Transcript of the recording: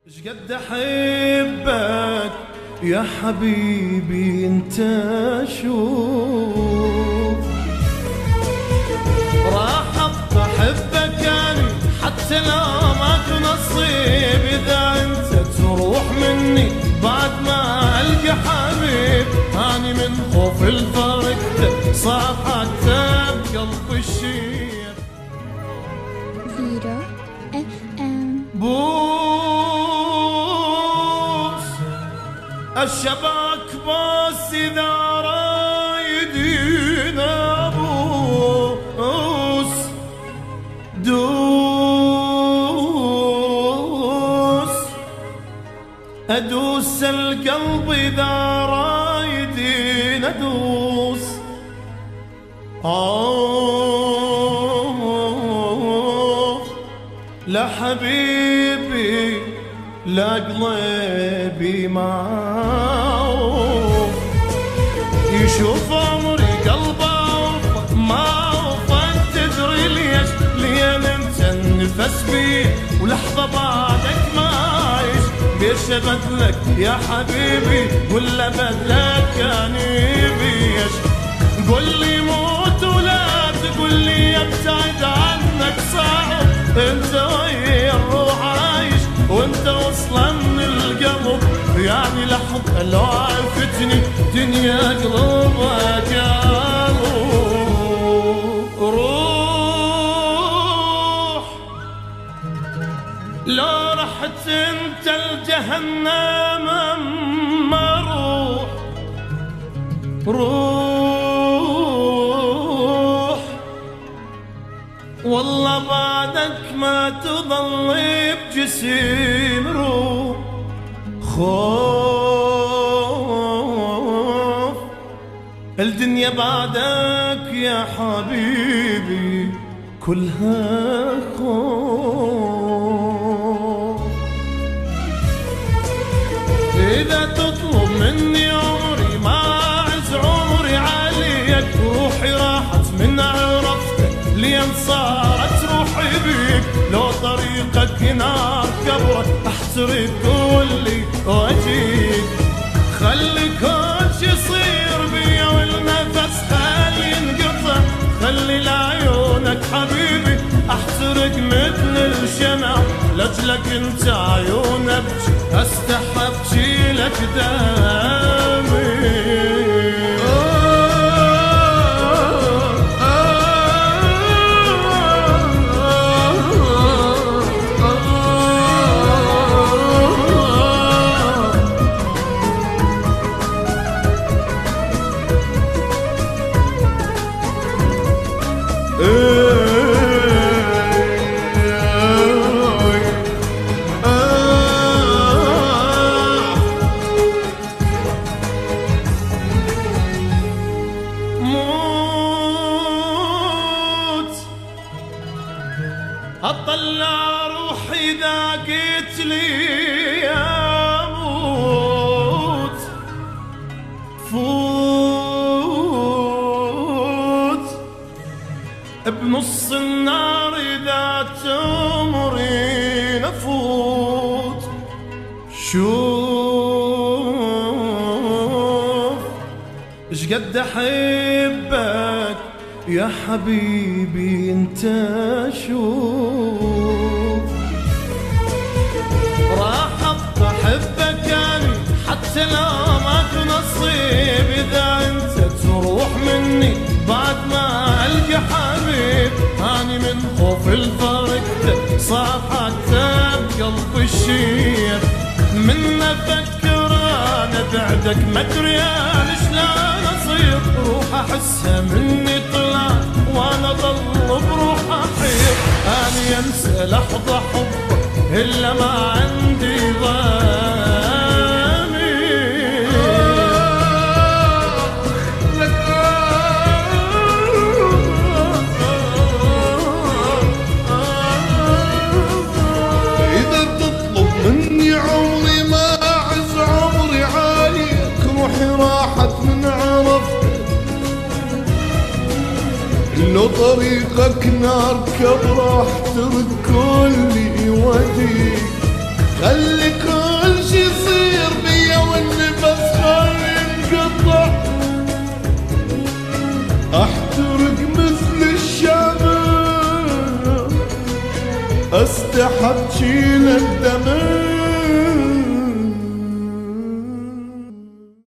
شقد احبك يا حبيبي انت شوف راح احبك يعني حتى لو ماكو نصيب اذا انت تروح مني بعد ما القى حبيب اني من خوف الفرق صار حتى بقلب الشيب Zero FM بوس الشبك بوس إذا رايدين بوس دوس أدوس القلب إذا رايدين أدوس لا حبيبي لا قلبي معه يشوف عمري قلبه ما وفت تدري ليش لين انت النفس بيه ولحظة بعدك ما عايش بيش بدلك يا حبيبي ولا بدلك كان يبيش قل لي موت ولا تقول لي ابتعد عنك صعب انت ويا الروح عايش وانت اصلا من القلب يعني لحظة لو عرفتني دنيا قلبك يا روح لو رحت انت الجهنم ما روح والله بعدك ما تظل بجسيم روح خوف الدنيا بعدك يا حبيبي كلها خوف إذا تطلب مني عمري ما أعز عمري عليك روحي راحت من عرفتك لين صارت روحي بيك لو طريقك نار كبرك احترق كلي واجيك خلي كل شي يصير بيا والنفس خلي ينقطع خلي لعيونك حبيبي احترق مثل الشمع لاجلك انت عيون ابكي استحب شيلك دمي اطلع روحي اذا قلت لي اموت فوت بنص النار اذا تمرين افوت شوف شقد احبك يا حبيبي انت شوف راح احبك يعني حتى لو ماكو نصيب اذا انت تروح مني بعد ما القى حبيب اني من خوف الفرق صار حتى بقلب الشيب من افكر انا بعدك ما ادري انا شلون اصير روح احسها مني طلع وانا ضل بروح احير اني انسى لحظة حبك الا ما عندي ضمير إذا تطلب مني عمري ما أعز عمري عليك روحي راحت من عرفتك لو طريقك نار كبر احترق كل وديك خلي كل شي يصير بيا والنفس خلي ينقطع، احترق مثل الشمع، استحب تشيل الدمع.